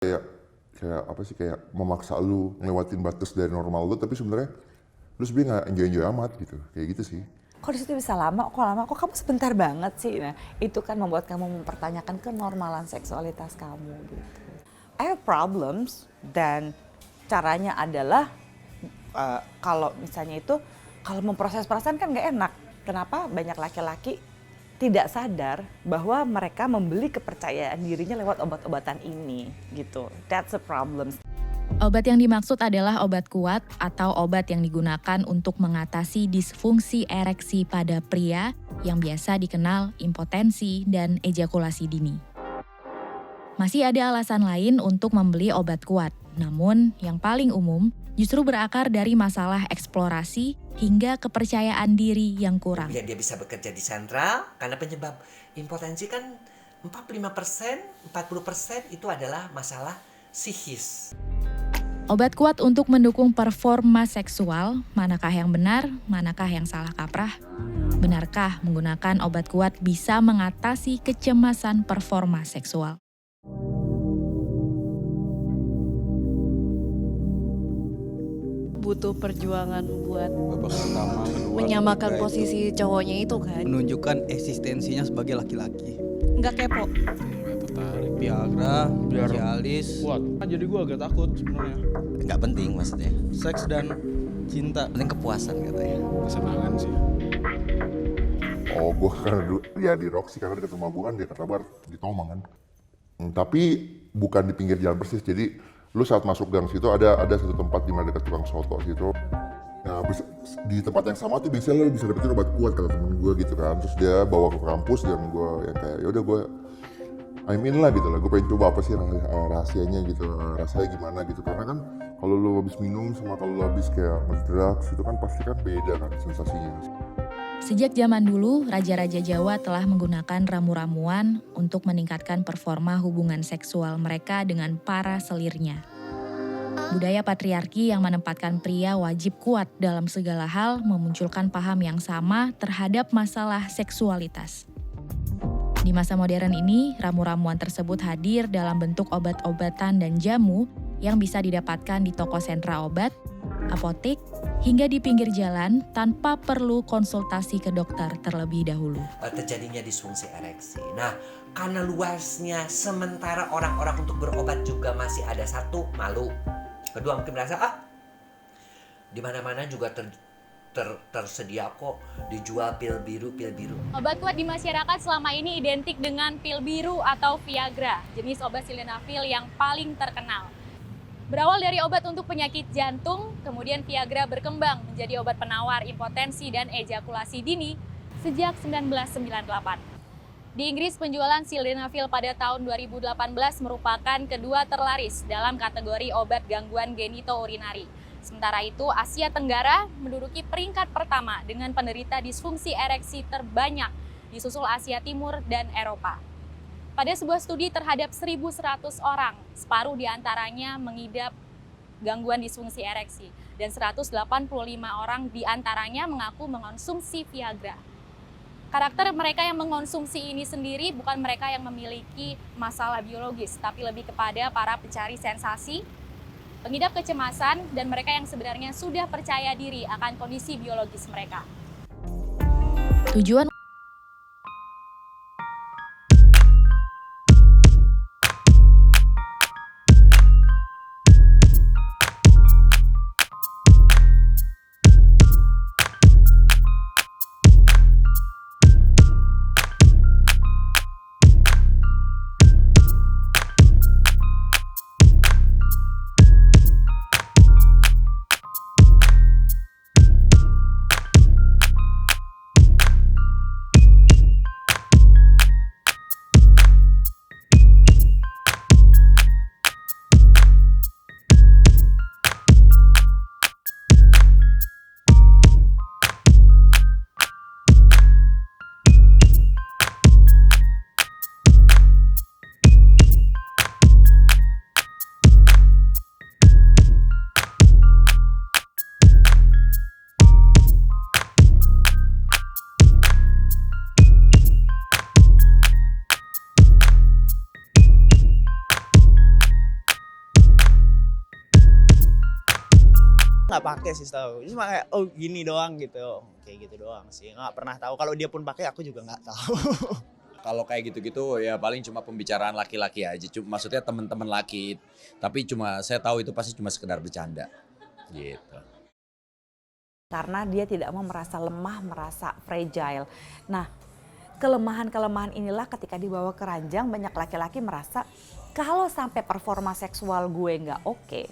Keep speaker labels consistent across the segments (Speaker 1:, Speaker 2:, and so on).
Speaker 1: kayak kayak apa sih, kayak memaksa lu ngelewatin batas dari normal lu, tapi sebenarnya lu sebenarnya nggak enjoy amat gitu, kayak gitu sih.
Speaker 2: Kok di situ bisa lama, kok kamu sebentar banget sih. Nah, itu kan membuat kamu mempertanyakan kenormalan seksualitas kamu gitu. I have problems, dan caranya adalah kalau misalnya itu, kalau memproses perasaan kan nggak enak. Kenapa banyak laki-laki tidak sadar bahwa mereka membeli kepercayaan dirinya lewat obat-obatan ini gitu. That's a problem.
Speaker 3: Obat yang dimaksud adalah obat kuat atau obat yang digunakan untuk mengatasi disfungsi ereksi pada pria yang biasa dikenal impotensi dan ejakulasi dini. Masih ada alasan lain untuk membeli obat kuat, namun yang paling umum justru berakar dari masalah eksplorasi hingga kepercayaan diri yang kurang.
Speaker 4: Biar dia bisa bekerja di sentral, karena penyebab impotensi kan 45%, 40% itu adalah masalah psikis.
Speaker 3: Obat kuat untuk mendukung performa seksual, manakah yang benar, manakah yang salah kaprah? Benarkah menggunakan obat kuat bisa mengatasi kecemasan performa seksual?
Speaker 5: Butuh perjuangan buat
Speaker 6: babak pertama, kedua,
Speaker 5: menyamakan
Speaker 6: ketiga
Speaker 5: posisi cowoknya itu kan.
Speaker 6: menunjukkan eksistensinya sebagai laki-laki.
Speaker 5: Nggak kepo.
Speaker 7: Nggak tertarik.
Speaker 6: Viagra,
Speaker 7: Biar
Speaker 6: Cialis,
Speaker 7: kuat. Jadi gue agak takut sebenarnya.
Speaker 8: Nggak penting maksudnya,
Speaker 6: seks dan cinta.
Speaker 8: penting kepuasan katanya.
Speaker 7: Kesenangan sih.
Speaker 1: Oh, gue karena dulu ya di Roxy, karena dekat rumah gue kan, dia kata bar di Tomang kan. Tapi bukan di pinggir jalan persis, jadi lu saat masuk gang situ ada satu tempat di mana dekat tukang soto situ. Nah, di tempat yang sama tuh biasanya lu bisa dapetin obat kuat kata temen gue gitu kan. Terus dia bawa ke kampus dan gue yang kayak yaudah gue I'm in lah gitu lah. Gue pengen coba apa sih rahasianya gitu, rasanya gimana gitu. Karena kan kalau lu habis minum sama kalau lu habis kayak ngedrugs itu kan pasti kan beda kan sensasinya.
Speaker 3: Sejak zaman dulu, raja-raja Jawa telah menggunakan ramu-ramuan untuk meningkatkan performa hubungan seksual mereka dengan para selirnya. Budaya patriarki yang menempatkan pria wajib kuat dalam segala hal memunculkan paham yang sama terhadap masalah seksualitas. Di masa modern ini, ramu-ramuan tersebut hadir dalam bentuk obat-obatan dan jamu yang bisa didapatkan di toko sentra obat, apotek, hingga di pinggir jalan tanpa perlu konsultasi ke dokter terlebih dahulu.
Speaker 4: Terjadinya disfungsi ereksi. Nah, karena luasnya, sementara orang-orang untuk berobat juga masih ada, satu, malu. Kedua, mungkin merasa, di mana-mana juga tersedia kok dijual pil biru.
Speaker 9: Obat kuat di masyarakat selama ini identik dengan pil biru atau Viagra, jenis obat sildenafil yang paling terkenal. Berawal dari obat untuk penyakit jantung, kemudian Viagra berkembang menjadi obat penawar impotensi dan ejakulasi dini sejak 1998. Di Inggris, penjualan sildenafil pada tahun 2018 merupakan kedua terlaris dalam kategori obat gangguan genitourinari. Sementara itu, Asia Tenggara menduduki peringkat pertama dengan penderita disfungsi ereksi terbanyak, disusul Asia Timur dan Eropa. Pada sebuah studi terhadap 1.100 orang, separuh diantaranya mengidap gangguan disfungsi ereksi dan 185 orang diantaranya mengaku mengonsumsi Viagra. Karakter mereka yang mengonsumsi ini sendiri bukan mereka yang memiliki masalah biologis, tapi lebih kepada para pencari sensasi, pengidap kecemasan, dan mereka yang sebenarnya sudah percaya diri akan kondisi biologis mereka.
Speaker 3: Tujuan
Speaker 10: Nggak pakai sih tahu. Cuma kayak oh gini doang gitu. Kayak gitu doang sih. Nggak pernah tahu. Kalau dia pun pakai aku juga nggak tahu.
Speaker 11: Kalau kayak gitu-gitu ya paling cuma pembicaraan laki-laki aja. Maksudnya teman-teman laki. Tapi cuma saya tahu itu pasti cuma sekedar bercanda. Gitu.
Speaker 2: Karena dia tidak mau merasa lemah, merasa fragile. Nah, kelemahan-kelemahan inilah ketika dibawa ke ranjang banyak laki-laki merasa kalau sampai performa seksual gue nggak oke,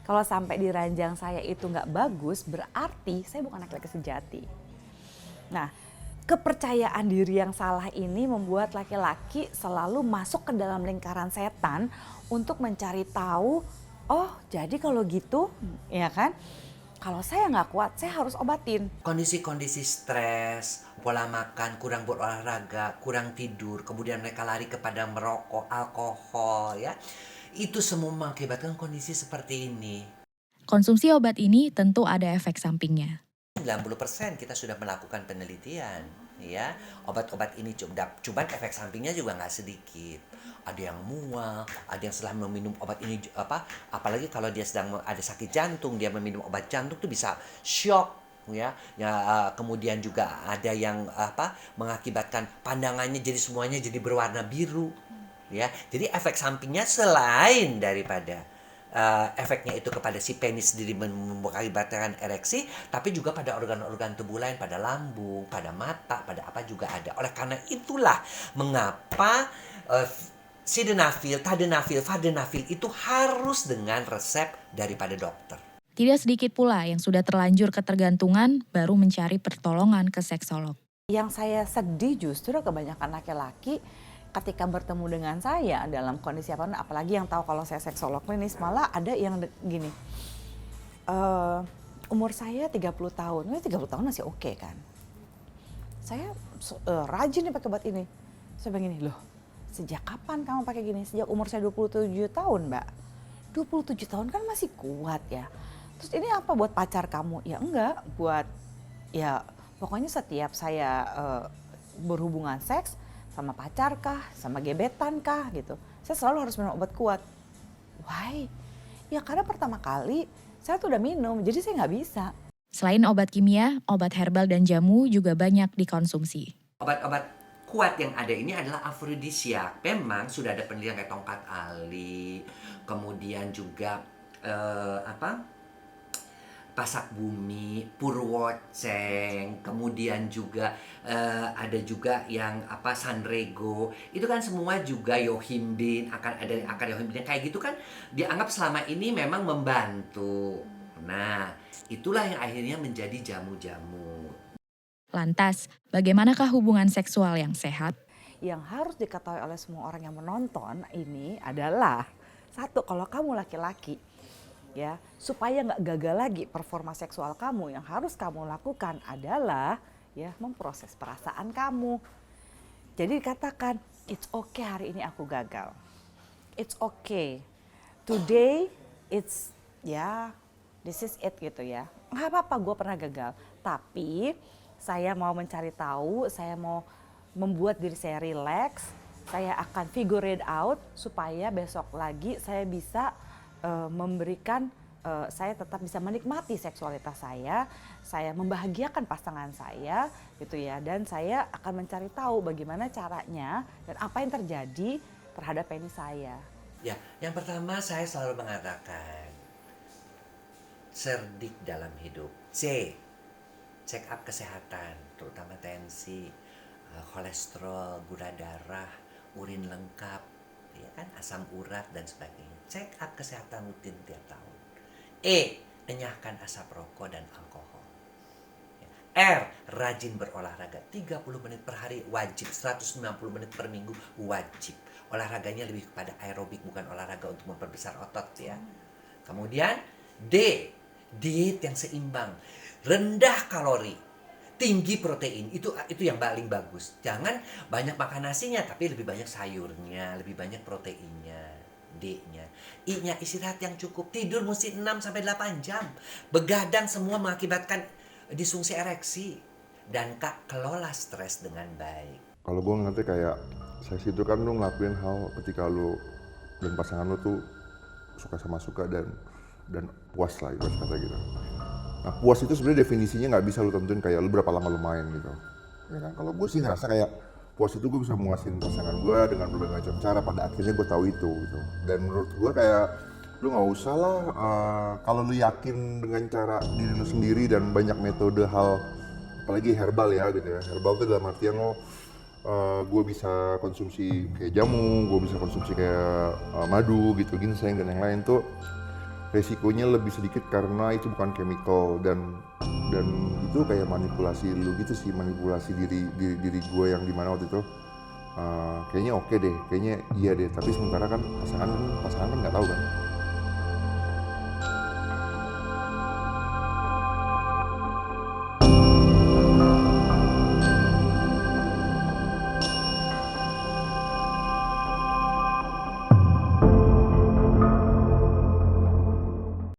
Speaker 2: kalau sampai di ranjang saya itu nggak bagus, berarti saya bukan laki-laki sejati. Nah, kepercayaan diri yang salah ini membuat laki-laki selalu masuk ke dalam lingkaran setan untuk mencari tahu, oh jadi kalau gitu, ya kan? Kalau saya nggak kuat, saya harus obatin.
Speaker 4: Kondisi-kondisi stres, pola makan, kurang berolahraga, kurang tidur, kemudian mereka lari kepada merokok, alkohol, ya. Itu semua mengakibatkan kondisi seperti ini.
Speaker 3: Konsumsi obat ini tentu ada efek sampingnya.
Speaker 4: 90% kita sudah melakukan penelitian, ya. Obat-obat ini cuman efek sampingnya juga nggak sedikit. Ada yang mual, ada yang setelah meminum obat ini apalagi kalau dia sedang ada sakit jantung, dia meminum obat jantung tuh bisa shock, ya. Kemudian juga ada yang mengakibatkan pandangannya jadi semuanya jadi berwarna biru, ya. Jadi efek sampingnya selain daripada efeknya itu kepada si penis sendiri mengakibatkan ereksi, tapi juga pada organ-organ tubuh lain, pada lambung, pada mata, pada apa juga ada. Oleh karena itulah mengapa sildenafil, tadalafil, vardenafil itu harus dengan resep daripada dokter.
Speaker 3: Tidak sedikit pula yang sudah terlanjur ketergantungan baru mencari pertolongan ke seksolog.
Speaker 2: Yang saya sedih justru kebanyakan laki-laki ketika bertemu dengan saya dalam kondisi apalagi yang tahu kalau saya seksolog klinis, malah ada yang gini, umur saya 30 tahun, 30 tahun masih oke kan. Saya rajin nih pakai obat ini. Saya bilang gini, loh sejak kapan kamu pakai gini? Sejak umur saya 27 tahun, Mbak. 27 tahun kan masih kuat ya. Terus ini apa buat pacar kamu? Ya enggak, buat ya pokoknya setiap saya berhubungan seks sama pacar kah, sama gebetan kah gitu. Saya selalu harus minum obat kuat. Why? Ya karena pertama kali saya tuh udah minum, jadi saya nggak bisa.
Speaker 3: Selain obat kimia, obat herbal dan jamu juga banyak dikonsumsi.
Speaker 4: Obat-obat kuat yang ada ini adalah afrodisiak. Memang sudah ada penelitian kayak tongkat ali, kemudian juga pasak bumi, purwoceng, kemudian juga ada juga yang sanrego. Itu kan semua juga yohimbin, akan ada akar yohimbin kayak gitu kan dianggap selama ini memang membantu. Nah, itulah yang akhirnya menjadi jamu-jamu.
Speaker 3: Lantas, bagaimanakah hubungan seksual yang sehat?
Speaker 2: Yang harus diketahui oleh semua orang yang menonton ini adalah, satu, kalau kamu laki-laki, ya supaya nggak gagal lagi performa seksual kamu, yang harus kamu lakukan adalah ya memproses perasaan kamu. Jadi dikatakan, it's okay hari ini aku gagal. It's okay. Today, it's this is it gitu ya. Nggak apa-apa gue pernah gagal. Tapi saya mau mencari tahu, saya mau membuat diri saya relax, saya akan figure it out supaya besok lagi saya bisa memberikan, saya tetap bisa menikmati seksualitas saya membahagiakan pasangan saya gitu ya, dan saya akan mencari tahu bagaimana caranya dan apa yang terjadi terhadap penis saya.
Speaker 4: Ya, yang pertama saya selalu mengatakan cerdik dalam hidup. Check up kesehatan, terutama tensi, kolesterol, gula darah, urin lengkap, ya kan, asam urat dan sebagainya. Check up kesehatan rutin tiap tahun. Enyahkan asap rokok dan alkohol. Rajin berolahraga 30 menit per hari wajib, 190 menit per minggu wajib. Olahraganya lebih kepada aerobik, bukan olahraga untuk memperbesar otot ya. Kemudian diet yang seimbang, rendah kalori, tinggi protein, itu yang paling bagus. Jangan banyak makan nasinya, tapi lebih banyak sayurnya, lebih banyak proteinnya. D-nya. I-nya istirahat yang cukup, tidur mesti 6-8 jam. Begadang semua mengakibatkan disfungsi ereksi. Dan kelola stres dengan baik.
Speaker 1: Kalau gue ngerti kayak sesi itu kan lu ngelakuin hal ketika lu dan pasangan lu tuh suka sama suka dan puas lah ibarat kata gitu. Nah, puas itu sebenarnya definisinya nggak bisa lu tentuin kayak lu berapa lama lu main gitu. Ya kan, kalau gue sih ngerasa kayak puas itu gue bisa memuasin pasangan gue dengan berbagai macam cara, pada akhirnya gue tahu itu gitu. Dan menurut gue kayak lu nggak usah lah kalau lu yakin dengan cara diri lu sendiri dan banyak metode hal, apalagi herbal ya gitu ya. Herbal itu dalam artian lo gue bisa konsumsi kayak jamu, gue bisa konsumsi kayak madu gitu, ginseng dan yang lain tuh resikonya lebih sedikit karena itu bukan chemical dan itu kayak manipulasi lu gitu sih, manipulasi diri gue yang dimana waktu itu kayaknya oke deh, kayaknya iya deh, tapi sementara kan pasangan kan nggak tahu kan.